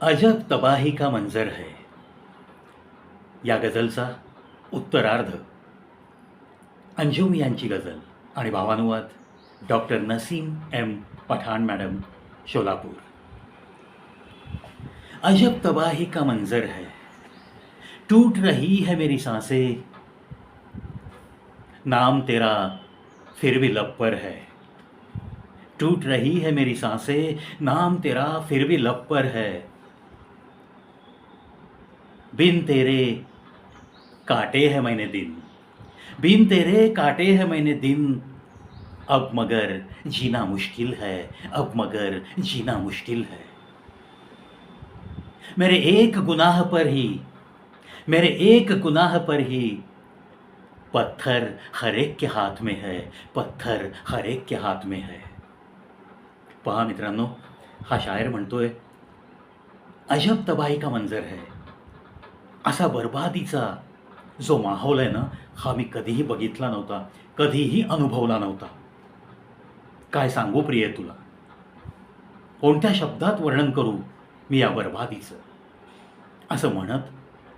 अजब तबाही का मंजर है या गझलचा उत्तरार्ध अंजुम यांची गझल आणि भावानुवाद doctor Naseem M Pathan madam Solapur. अजब तबाही का मंजर है, टूट रही है मेरी सांसें, नाम तेरा फिर भी लब पर है. टूट रही है मेरी सांसें, नाम तेरा फिर भी लब पर है. बिन तेरे काटे हैं मैंने दिन, बिन तेरे काटे हैं मैंने दिन. अब मगर जीना मुश्किल है, अब मगर जीना मुश्किल है. मेरे एक गुनाह पर ही, मेरे एक गुनाह पर ही पत्थर हर एक के हाथ में है, पत्थर हर एक के हाथ में है. पहा मित्रांनो, हा शायर म्हणतोय अजब तबाही का मंजर है. असा बर्बादीचा जो माहोल आहे ना, हा मी कधीही बघितला नव्हता, कधीही अनुभवला नव्हता. काय सांगू प्रिय तुला, कोणत्या शब्दात वर्णन करू मी या बर्बादीचं. असं म्हणत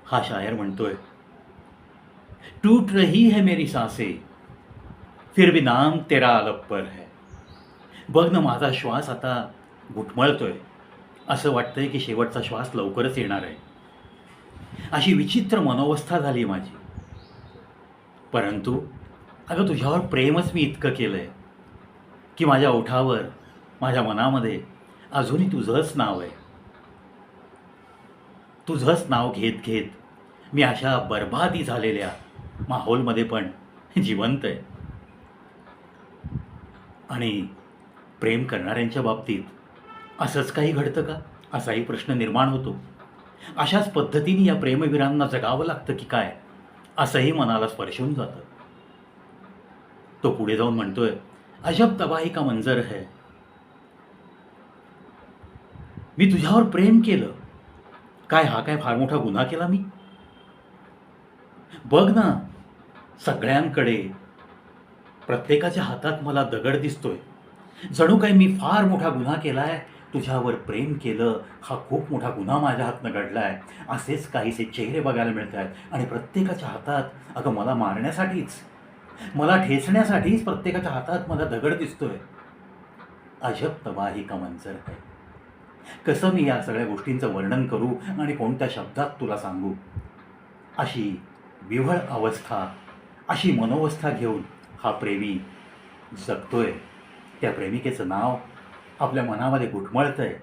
हा शायर म्हणतोय, टूट रही है मेरी सांसें, फिर भी नाम तेरा लब पर है. बघ ना, माझा श्वास आता घुटमळतोय, असं वाटतंय की शेवटचा श्वास लवकरच येणार आहे. अशी विचित्र मनोवस्था झाली माझी. परंतु अगं, तुझ्यावर प्रेमच मी इतकं केलंय की माझ्या ओठावर, माझ्या मनामध्ये अजूनही तुझंच नाव आहे. तुझंच नाव घेत घेत मी अशा बर्बादी झालेल्या माहोलमध्ये पण जिवंत आहे. आणि प्रेम करणाऱ्यांच्या बाबतीत असंच काही घडतं का, असाही प्रश्न निर्माण होतो. अशाच पद्धतीने या प्रेमवीरांना जगावं लागतं की काय, असंही मनाला स्पर्शून जातं. तो पुढे जाऊन म्हणतोय, अजब तबाही का मंजर है. मी तुझ्यावर प्रेम केलं, काय हा काय फार मोठा गुन्हा केला मी. बघ ना, सगळ्यांकडे प्रत्येकाच्या हातात मला दगड दिसतोय. जणू काय मी फार मोठा गुन्हा केलाय, तुझ्यावर प्रेम केलं हा खूप मोठा गुन्हा माझ्या हातनं घडलाय, असेच काहीसे चेहरे बघायला मिळत आहेत. आणि प्रत्येकाच्या हातात अगं मला मारण्यासाठीच, मला ठेचण्यासाठीच प्रत्येकाच्या हातात मला दगड दिसतोय. अजब तबाही का मंजर है. कसं मी या सगळ्या गोष्टींचं वर्णन करू आणि कोणत्या शब्दात तुला सांगू. अशी विव्हळ अवस्था, अशी मनोवस्था घेऊन हा प्रेमी जगतोय. त्या प्रेमिकेचं नाव आपल्या मनामध्ये घुटमळतंय,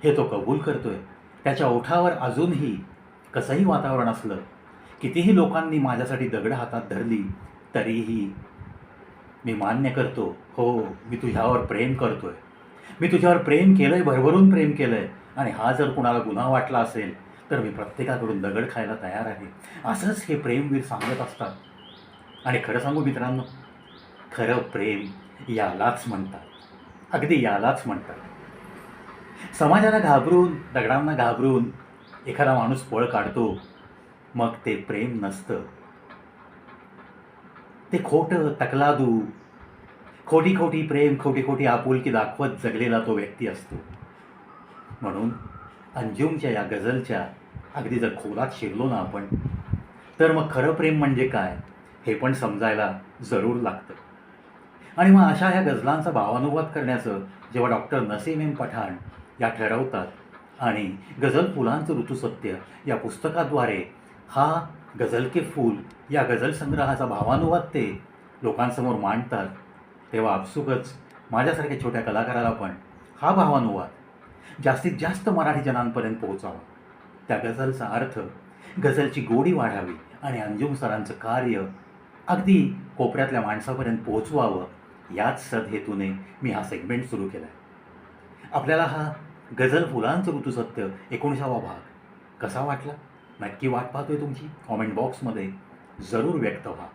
हे तो कबूल करतोय. त्याच्या ओठावर अजूनही कसंही वातावरण असलं, कितीही लोकांनी माझ्यासाठी दगड हातात धरली, तरीही मी मान्य करतो, हो, मी तुझ्यावर प्रेम करतोय, मी तुझ्यावर प्रेम केलंय, भरभरून प्रेम केलंय. आणि हा जर कुणाला गुन्हा वाटला असेल तर मी प्रत्येकाकडून दगड खायला तयार आहे. असंच हे प्रेमवीर सांगत असतात. आणि खरं सांगू मित्रांनो, खरं प्रेम यालाच म्हणतात, अगदी यालाच म्हणतात. समाजाला घाबरून, दगडांना घाबरून एखादा माणूस पळ काढतो, मग ते प्रेम नसतं, ते खोटं तकलादू, खोटी खोटी प्रेम, खोटी खोटी आपुलकी दाखवत जगलेला तो व्यक्ती असतो. म्हणून अंजुमच्या या गझलच्या अगदी जर खोलात शिरलो ना आपण, तर मग खरं प्रेम म्हणजे काय हे पण समजायला जरूर लागतं. आणि मग अशा ह्या गझलांचा भावानुवाद करण्याचं जेव्हा डॉक्टर नसीम एम पठाण या ठरवतात आणि गझल फुलांचं ऋतुसत्य या पुस्तकाद्वारे हा गझल के फूल या गझल संग्रहाचा भावानुवाद ते लोकांसमोर मांडतात, तेव्हा आपसुकच माझ्यासारख्या छोट्या कलाकाराला पण हा भावानुवाद जास्तीत जास्त मराठी जनांपर्यंत पोहोचावा, त्या गझलचा अर्थ, गझलची गोडी वाढावी आणि अंजुम सरांचं कार्य अगदी कोपऱ्यातल्या माणसापर्यंत पोहोचवावं, याच सदहेतूने मी हा सेगमेंट सुरू केला आहे. आपल्याला हा गझल फुलांचं ऋतुसत्य 19वा भाग कसा वाटला, नक्की वाट पाहतोय तुमची. कॉमेंट बॉक्समध्ये जरूर व्यक्त व्हा.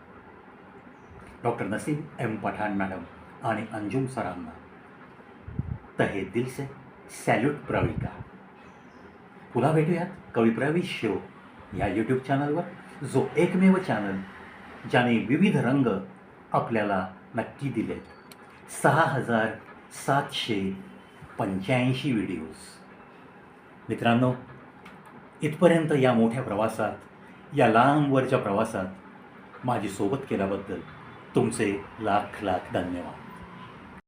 Doctor Naseem M Pathan madam आणि अंजुम सरांना तहे दिल से सॅल्यूट प्रविका. पुन्हा भेटूयात कविप्रवेश शो या यूट्यूब चॅनलवर, जो एकमेव चॅनल ज्याने विविध रंग आपल्याला नक्की दिलेत. 6785 व्हिडिओज. मित्रांनो, इथपर्यंत या मोठ्या प्रवासात, या लांबवरच्या प्रवासात माझी सोबत केल्याबद्दल तुमचे लाख लाख धन्यवाद.